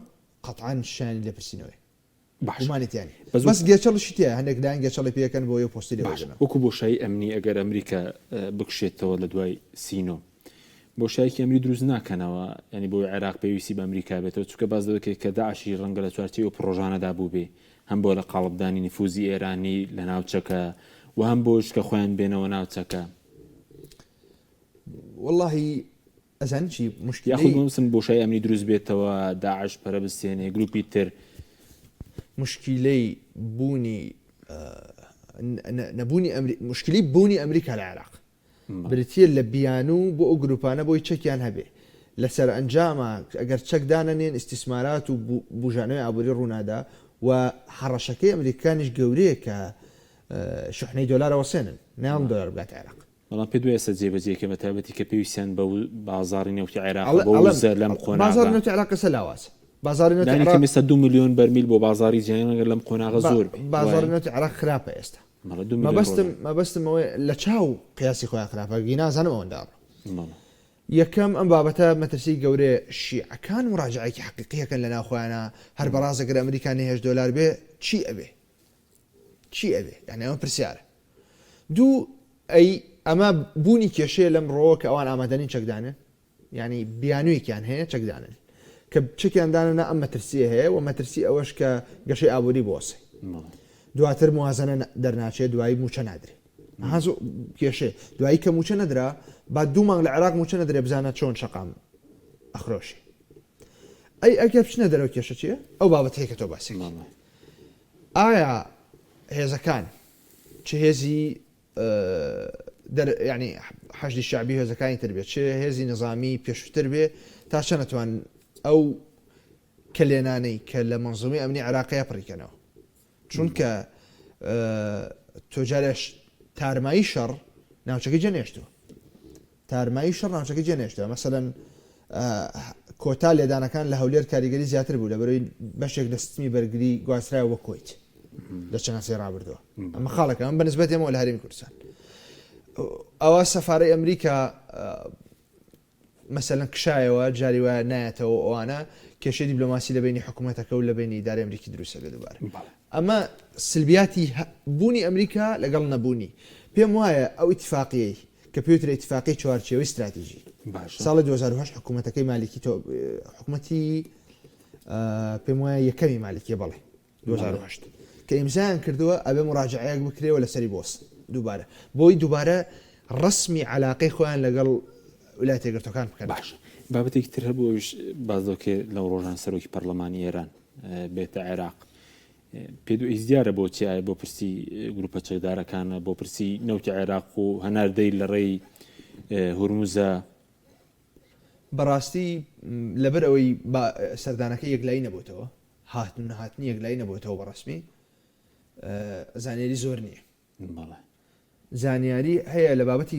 قەتعاً شانی لێپرسینەوەی باشمانێتیانی بەس گێچەڵشی تایە هەندێک لایەن گێچەڵی پێەکەن بۆ یە پۆستی لێوەژنە وەکو بۆشایی ئەمنی ئەگەر ئەمریکا بکشێتەوە لە دوای سینۆ بۆشایکی ئەمری دروست ناکەنەوە ینی بۆی عێراق پێویستی بە ئەمریکا بێتەوە چونکە باز دەکەێت کە داعشی ڕەنگە لە چوارچێ و پرۆژانەدا بوو بێ هەم بۆ لە قاڵبدانی نفوزی ئێرانی لە ناوچەکە و هەم بۆش کە خۆیان بێنەوە ناوچەکە واللهی ئەزان چی مشکل یاخودمەسن بۆشای ئەمنی دروست بێتەوە داعش پەرە بستێنێ گروپی تر مشکلەی بوونی نەبوونی مشکلی بوونی ئەمریکا لە عێراق برتیە لە بیان و بۆ ئەو گروپانە بۆی چەکیان هەبێ لەسەر ئەنجامە ئەگەر چەکدانەنێن استثمارات و بژانەوەی ئابووری ڕوونادا و حڕەشەکەی ئەمریکانیش گەورەیە کە شحنەی دۆلارەوە سێنن نیان دۆلار بگات عێراق بەڵام پێ دوێ ئێستا جێبەجێکە بە تایبەتی کە پێویستیان بە بازاری نێوتی عێراق لەم قۆناغا بازار نێوتی عێراق سەلاوات بازاری نێوتی عێراق ئێستا 2 ملیۆن بەرمیل بۆ بازاری جیهانی لەم قۆناغا زۆر بازاری نێوتی عێراق خراپە ئێستا مەبەستم ئەوەی لە چاو قیاسی خۆیان خراپە گینازانم ئەوەنداڕ یەکەم ئەم بابەتە مەترسی گەورەیە شیعەکان مراجعەیەکی حەقیقیەکەن لە ناوخۆیانە هەر بەڕاستەگەر ئەمریکانی $10 بێ چی ئەبێ یعنی ئەمە پرسیارە دوو ئەی ئەمە بوونی کێشەیە لەم ڕۆوە کە ئەوان ئامادەنین چەکدانن ینی بیانوویەکیان هەیە چەکدانن کە چەکیاندانە ئەم مەترسیە هەیە و مەترسی ئەوەش کە گەشەی ئابووری بۆسێ دواتر موازنە دەرناچێت دوایی موچە نادرێت هەزوو کێشێ دوایی کە موچە نەدرا با 2 مانگ لە عێراق موچە نەدرێ بزانە چۆن شەقام ئەخرۆشی ئەی ئەگەر بچنە دەرەوە کێشە چیە ئەو بابەت هەیە کە تۆ باسی ئایا هێزەکان چ هێزی ینی حەشدی شعبی هێزەکانی تر بێت چ هێزی نظامی پێشتر بێ تا چە نەتوان ئەو کلێنانەی کە لە منزومی ئەمنی عێراقیە پڕیکەنەوە چونکە تۆجارش تارمایی شەڕ ناوچەکەی جێنێشتووە تارمایی شەڕ ناوچەکەی جێنێشتووە مەسەلەن کۆتا لێدانەکان لە هەولێر کاریگەری زیاتر بوو لە بەرەوەی بەشێک لە ستمی بەرگری گواسترایە وە کۆیت لە چەناسی ڕابردووە ئەمە خاڵەکە ئەم بەنسبەت ئێمە لە هەرێمی کوردستان ئەوە سەفارەی ئەمریکا مەسەلەن کشایەوە جاری وایە نایەتەوە ئەوانە کێشەی دیبلۆماسی لە بینی حکوومەتەکە و لە بینی ئیدارەی ئەمریکی دروستە لە دووبارە ئەمە سلبیاتی بوونی ئەمریکا لەگەڵ نەبوونی پێم وایە ئەو ئیتفاقیەی کە پێوترە ئیتفاقی چوارچێوەی استراتیژی ساڵی 2010 حکوومەتەکەی مالیکی حکوومەتی پێم وایە یەکەمی مالیکیە بەڵێ 2010 کە ئیمزایان کردووە ئەبێ مراجعەیەک بکرێەوە لەسەری بۆست دووبارە بۆی دووبارە ڕسمی علاقەی خۆیان لەگەڵ ویلایەتە یەکگرتووەکان بکەن باش بابەتێکی تر هەبووش بازۆکێ لەو ڕۆژان سەرۆکی پەرلەمانی ئێران بێتە عێراق پێدو ئیزدیارە بۆ چی بۆ پرسی گروپە چەکدارەکانە بۆ پرسی نەوتی عێراق و هەناردەی لە ڕێی هورموزە بەڕاستی لەبەر ئەوەی سەردانەکە یەکلایی نەبووتەوە هاتنی یەکلایی نەبووتەوە بەڕسمی زانیاری زۆر نییە زانیاری هەیە لە بابەتی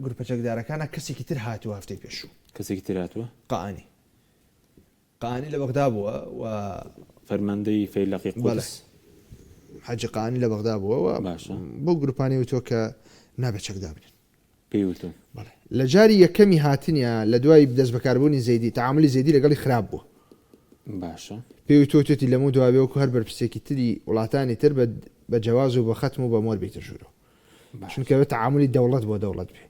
گروپە چەکدارەکانە کەسێکی تر هاتووە هەفتەی پێشوو کەسێکی تر هاتووە قانی لە بەغدا بووە و فەرماندەی فەیلەقی قودس حەجی قانی لە بەغدا بووە بۆ گروپانی وتۆ کە نابێت چەکدا بنێن پێیوتون لە جاری یەکەمی هاتنیا لە دوای دەست بەکاربوونی زەیدی تعاملی زەیدی لەگەڵی خراپ بووە باشە پێی تۆتی لەمو دوابێوەکو هەر بەرپرسێکی تری وڵاتانی تر بە جواز و بە ختم و بە مۆر بیتە ژوورەوە چونکە بە تعاملی دەوڵەت بۆ دەوڵەت بێ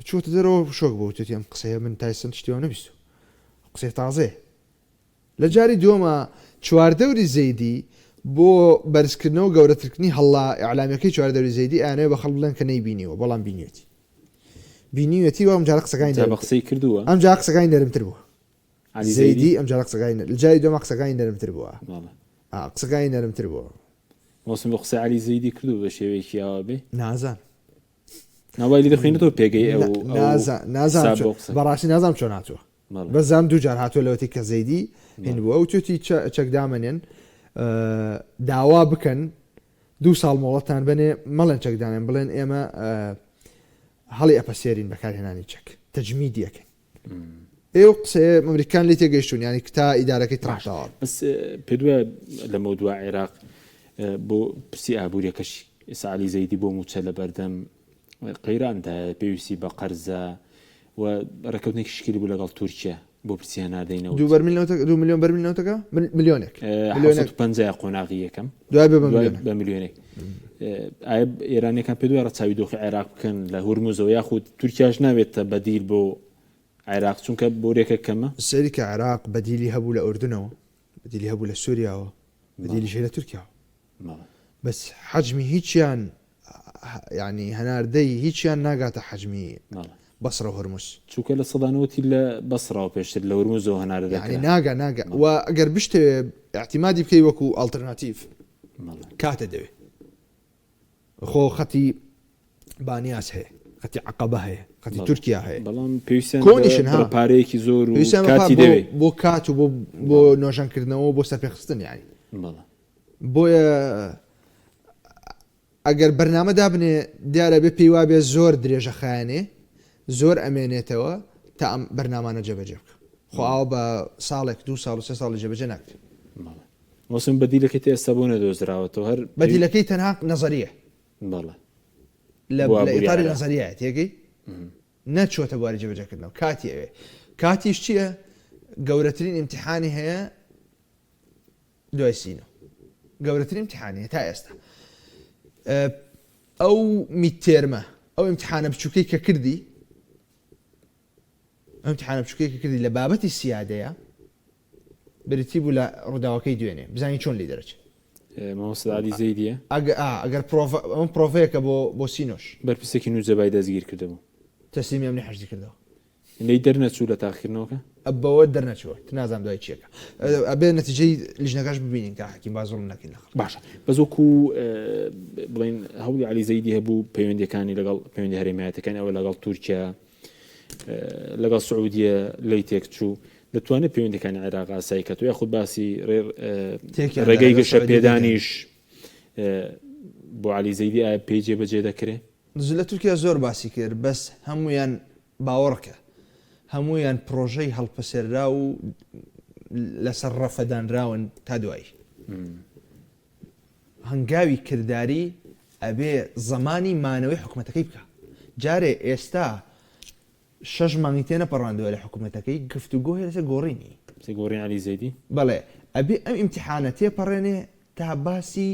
چۆتە دەرەوە شۆک بۆ توتی ئەم قسەیە من تایسن شتیوە نەبیست قسەی تازێ لە جاری دووەمە چواردەوری زەیدی بۆ بەرزکردنەوە گەورەترکردنی هەڵا ئیعلامیەکەی چواردەوری زەیدی ئەیانەوە بە خەڵک بڵێن کە نەیبینیوە بەڵام بینیوەتی و ئەم جارە قسەکانی قسەی کردووە ئەم جا قسەکانی نەرمتر بووە زەیدی ئەم جارە قسەکانی لە جاری دووەمە قسەکانی نەرمتر بووە قسەکانی نەرمتر بووە وەسم بە قسە علی زەیدی کردو بە شێوەیەکی ئەوە بێ نازان ناوای دەخوێنێتەوە پێگەی ئەو نازان بەڕاستی نازانم چۆن هاتووە بەزانام دوو جار هاتووە لەوەتی کە زەیدی هین بووە ئەو توتی چەکدامەنێن داوا بکەن 2 ساڵ مۆڵەتان بنێ مەڵێن چەکدانێن بڵێن ئێمە هەڵی ئەپەسێرین بەکارهێنانی چەک تەجمیدیەکەن ئێوە قسەیە ئەمریکان لی تێگەیشتون ینی کتا ئیدارەکەی تڕاشتەوە بەس پێدووە لە مەودووە عێراق بۆ پرسی ئابوووریەکەشی ئێستا علی زەیدی بۆ موچە لە بەردەم قەیراندا پێویستی بە قەرزە و ڕێکەوتنێکی شکلی بوو لەگەڵ تورکیا بۆ پرسیان ناردەینەوە 2 میلیۆن بەرمیلەوەتەکە ملیۆنێک 50 قۆناغی یەکەم دوای بە میلیۆنێک ئایا ئێرانیەکان پێ دوای ڕەچاوی دۆخی عێراق بکەن لە هورموزەوە یاخود تورکیاش ناوێتە بەدیل بۆ عێراق چونکە بۆرێکە کەمە سەری کە عێراق بەدیلی هەبوو لە ئوردنەوە بەدیلی هەبوو لە سووریاوە بەدیلیشی لە تورکیاوە بەس حەجمی هیچیان ینی هەناردەی هیچیان ناگاتە حەجمی بەسڕە و هەرموز چووکە لە سەدانەوەتی لە بەسڕاو پێشتر لە هەرموزەوە هەناردەکە ناگا و ئەگەر بشتێ احتیمادی بکەی وەکو ئالتەرناتیڤ کاتە دەوێ خۆ خەتی بانیاز هەیە قەتی عقبە هەیە قەتی تورکیا هەیە بەڵام پێویستیان کۆنیشن پارەیەکی زۆر و کاتی دەوێت بۆ کات و بۆ نۆژانکردنەوە بۆ سەرپێخستن یانی بۆیە ئەگەر بەرنامە دابنێ دیارە بێ پێی وابێ زۆر درێژە خایانێ زۆر ئەمێنێتەوە تا ئەم بەرنامانە جێبەجێ بکە خواوە بە ساڵێک 2 ساڵ و 3 ساڵی جێبەجێ ناکرێت وەسم بەدیلەکەی ئێستا بۆ نەدۆزراوەتەوە هەر بەدیلەکەی تەنها نەزەریە بەڵێ لە ئیتاری نەزەریایە تێگەی نەچۆتە بواری جێبەجێکردنەوە کاتی ئەوێ کاتیش چییە گەورەترین ئیمتیحانی هەیە دوای سینۆ گەورەترین ئیمتیحانی تا ئێستا ئەو میدتێرمە ئەو ئیمتیحانە بچووکەی کە کردی ئەم امتحانە بچووکەی کە کردی لە بابەتی سیادەیە بریتی بوو لە ڕووداوەکەی دوێنێ بزانین چۆن لی دەرەچێت مامۆستا علی زەیدیە ئەگەر ئەم پرۆڤەیەکە بۆ سینۆش بەرپرسێکی نوجەبای دەستگیر کردبوو تەسلیمی ئەمنی حەجزی کردەوە لی دەرنەچوو لە تاقیکردنەوەکە ئەبەوە دەرنەچوە نازانم دوای چیەکە ئەبێ نەتیجەی لیژنەکەش ببینین تا حەکیم بازڵ نەکەین لە باشە بەزۆکو بڵین هەوڵی علی زەیدی هەبوو پەیوەندیەکانی لەگەڵ پەیوەندی هەرێمایەتەکانی ئەوە لەگەڵ تورکیا لەگەڵ سعودیە لی تێک چوو دەتوانێت پەیوەندیەکانی عێراق ئاسایی کە تۆ یاخود باسی ڕێگەی گەشە پێدانیش بۆ علی زەیدی ئایا پێی جێبەجێ دەکرێت لە تورکیا زۆر باسی کرد بەس هەمویان باوەڕکە هەمویان پرۆژەی هەڵپەسێررا و لەسەر ڕەفەدانراون تا دوایی هەنگاوی کردداری ئەبێ زەمانی مانەوەی حکوومەتەکەی بکە جارێ ئێستا 6 مانگی تێنە پەڕاندووە لە حکوومەتەکەی گفتوگۆ هەیە لەسەر گۆڕینی گۆڕین علی زەیدی بەڵێ ئەبێ ئەم ئیمتیحانە تێپەڕێنێ تا باسی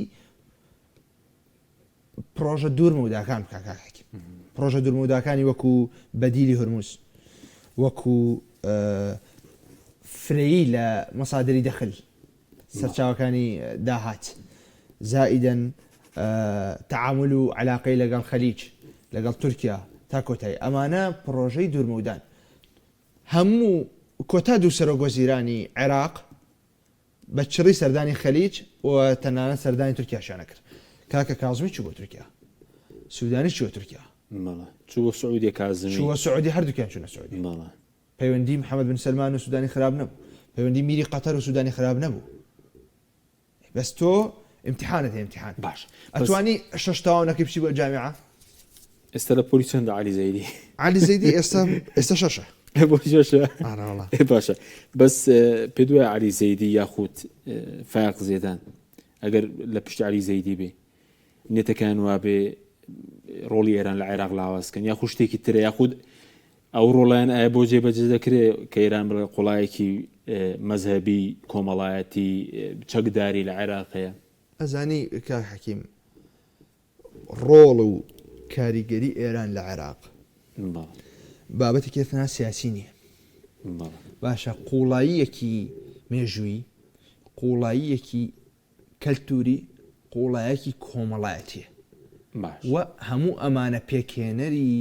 پرۆژە دوورمەوداکان بکە کاکەکی پرۆژە دوورمەوداکانی وەکو بەدیلی هورموز وەکو فرەیی لە مەسادری دەخل سەرچاوەکانی داهات زائیدەن تعامل و علاقەی لەگەڵ خەلیج لەگەڵ تورکیا تا کۆتایی ئەمانە پرۆژەی دوورمەودان هەموو کۆتا دوو سەرۆگۆزیرانی عێراق بە چڕی سەردانی خەلیج و تەنانەت سەردانی تورکیاشانە کرد کاکە کازمی چوو بۆ تورکیا سوودانی چوە تورکیا چوە سعودی کازمی چوە سعودی هەردووکیان چوونە سعودی پەیوەندی محەممەد بن سلمان و سوودانی خراپ نەبوو پەیوەندی میری قەتەر و سوودانی خراپ نەبوو بەس تۆ امتحانت امتحان باش ئەتوانی شەش تاوانەکەی بچی بۆ جامیعە ئێستا لە پۆلی چەندە علی زەیدی علی زەیدی ئێستا شەشە بۆ شەشە باشە بەس پێ دوای علی زەیدی یاخود فایق زێدان ئەگەر لە پشت علی زەیدی بێ نێتەکان وا بێ ڕۆڵی ئێران لە عێراق لاوازکەن یاخود شتێکی ترە یاخود ئەو ڕۆڵیان ئایا بۆ جێبەجێ دەکرێت کە ئێران بڵێ قوڵایەکی مەذهبی کۆمەڵایەتی چەکداری لە عێراقەیە ئەزانی کاک حەکیم ڕۆڵ و کاریگەری ئێران لە عێراق بابەتی کێتنا سیاسی نییە باشە قوڵاییەکی مێژووی قوڵاییەکی کەلتوری قوڵایەکی کۆمەڵایەتیە و هەموو ئەمانە پێکێنەری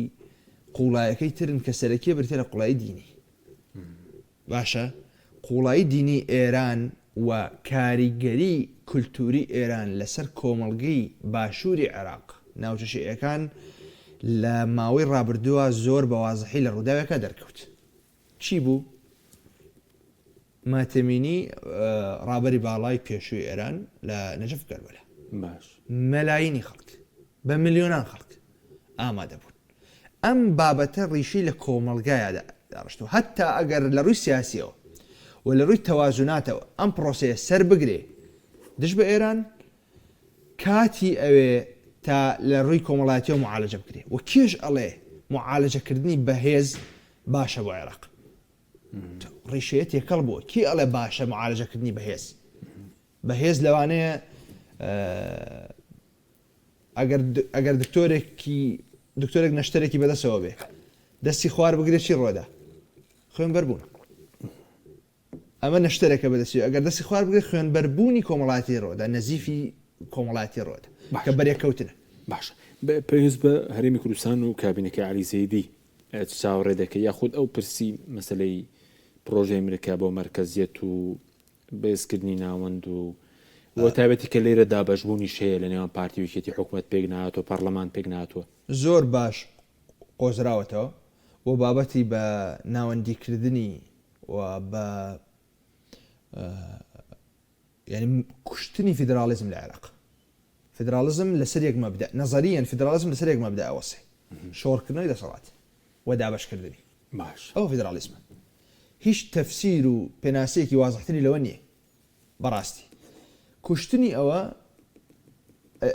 قوڵایەکەی ترن کە سەرەکیە برتێ لە قوڵایی دینی باشە قوڵایی دینی ئێران و کاریگەری کولتوری ئێران لەسەر کۆمەڵگەی باشووری عێراق ناوچەشیەکان لە ماوەی ڕابردووە زۆر بەوازحی لە ڕووداوێکە دەرکەوت چی بوو؟ ماتەمینی ڕابەری باڵای پێشووی ئێران لە نەجەف کەربەلا مەلاینی خەڵک بە ملیۆنان خەڵک ئامادە بوون ئەم بابەتە ڕیشی لە کۆمەڵگایە داڕشتووە هەتا ئەگەر لە ڕووی سیاسیەوە و لە ڕووی تەوازوناتەوە ئەم پرۆسەیە سەر بگرێ دش بە ئێران کاتی ئەوێ تا لە ڕووی کۆمەڵایەتیەوە معالەجە بکرێ و کێش ئەڵێ معالەجەکردنی بەهێز باشە بۆ عێراق ڕیشەیە تێکەڵ بووە کی ئەڵێ باشە معالەجەکردنی بەهێز لەوانەیە ئەگەر دکتۆرێک نەشتەرێکی بەدەستەوە بێ دەستی خوار بگرێت چی ڕۆدا خوێنبەربوون ئەمە نەشتەرێکە بەدەستی ئەگەر دەستی خوار بگرێت خوێنبەربوونی کۆمەڵایەتی ڕۆدا نەزیفی کۆمەڵایەتی ڕۆدا کە بەرێکەوتنە باش پێویست بە هەرێمی کوردستان و کابینەکەی علی زەیدی چاوەڕێ دەکەی یاخود ئەو پرسی مەسەلەی پرۆژەی ئەمریکا بۆ مەرکەزیەت و بەهێزکردنی ناوەند و تایبەتی کە لێرە دابەشبوونی شەیە لە نێوان پارتی و یەکێتی حکوومەت پێک نهاتوە پەرلەمان پێک نهاتوە زۆر باش قۆزراوەتەوە و بابەتی بە ناوەندیکردنی و بە يعني كشتني فيدراليزم العراق فيدراليزم لسريق مبدأ نظريا فيدراليزم لسريق مبدأ وصي شور كنا إذا صلاة ودا باش كردني باش أو فيدراليزم هيش تفسير بناسيكي واضحتني لوني براستي كشتني أو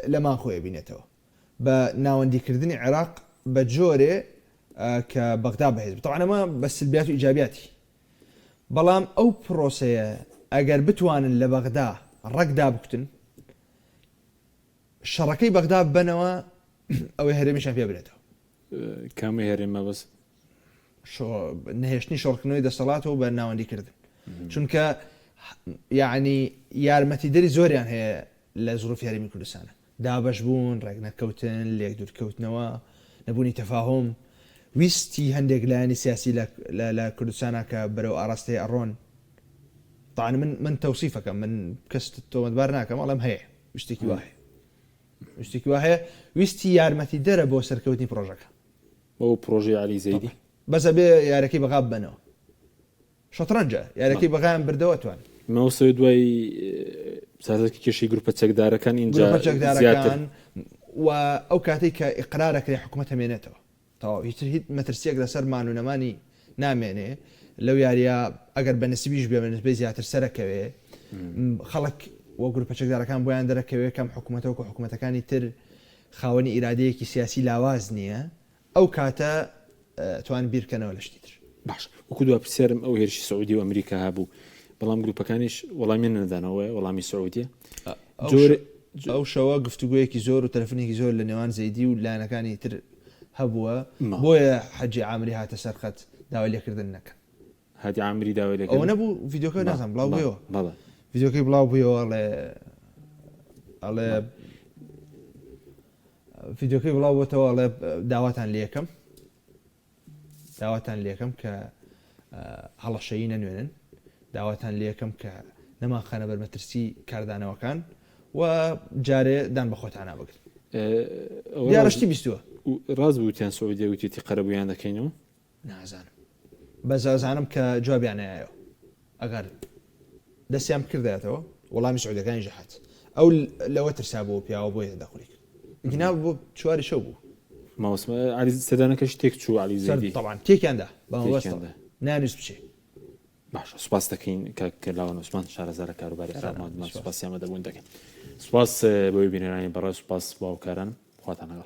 لما أخوي بينته بناوندي كردني عراق بجوري كبغداد بحزب طبعا ما بس سلبيات وإيجابياتي بلام أو بروسيا أجر بتوان لبغداد رقدا بكتن شركي بغداد بنوا أو يهرمي شان فيها بلده كم يهرم ما بس شو نهيشني شركنوي ده صلاته وبناوندي كردن چونك يعني يارمتي دري زوريان هي لظروف هرمي كردستان دابش بون رقنا كوتن ليك دور كوتنوا نبوني تفاهم ويستي هندق لاني سياسي لا كردستان كبرو أرستي أرون طبعا من توصيفك من كست تومد بارناك والله مهي ويشتكي واحد ويستي يارمتي درا بو سركوتني بروجكت او بروجي علي زيدي بس ابي يا ركيب غاب بنو شطرنجه يا ركيب غام بردوتوان ما وصل دوي سازك كيشي جروب تشكدار كان انجا زياده او كاتيك اقرارك لحكومتها مينته تو يتريد مترسيك لسر مانو نماني نامنه لو ياريا اگر بنسبيش بالنسبه زياتر سركوي خلق وجروب تشكدار كان بو اندركوي كم حكومته وحكومته كان يتر خاوني اراديك سياسي لاوازنيه او كاتا توان بيركنا ولا شتيتر باش وكدوا بسيرم او هيرشي سعودي وامريكا هابو بلام جروب كانش والله من ندانوي والله مي سعوديه جور او شوا قفتويكي زور وتلفونيكي زور لنوان زيدي ولا انا كان يتر هبوه بويا حجي عامري هات سرقت داولي كردنك هادي عامري داولي او نبو فيديو كان لازم بلاو بيو فيديو كي بلاو بيو على فيديو كي بلاو تو على دعواتان ليكم دعواتان ليكم ك هلا شيئا نوين دعواتان ليكم ك نما خانه برمترسي كاردانا وكان وجاري دان بخوت انا بقى ديارشتي بيستوا راز بوتان سعوديه وتي قربوا عندك كينو نازان بس زعلم كجواب يعني ايو اقل دس يام كرداتو والله مش سعوديه كان نجحت او لو ترسابو بيا ابوي دخلك جناب شواري شوبو ما اسمه علي سدانا كش تيك شو علي زيدي طبعا تيك عنده بس نانس بشي باش سپاس دکین که لاون عثمان شهرزاد کاروباری فرمان سپاس یام دبون دکین سپاس بوی بینرانی برای سپاس با کارن خواهد نگال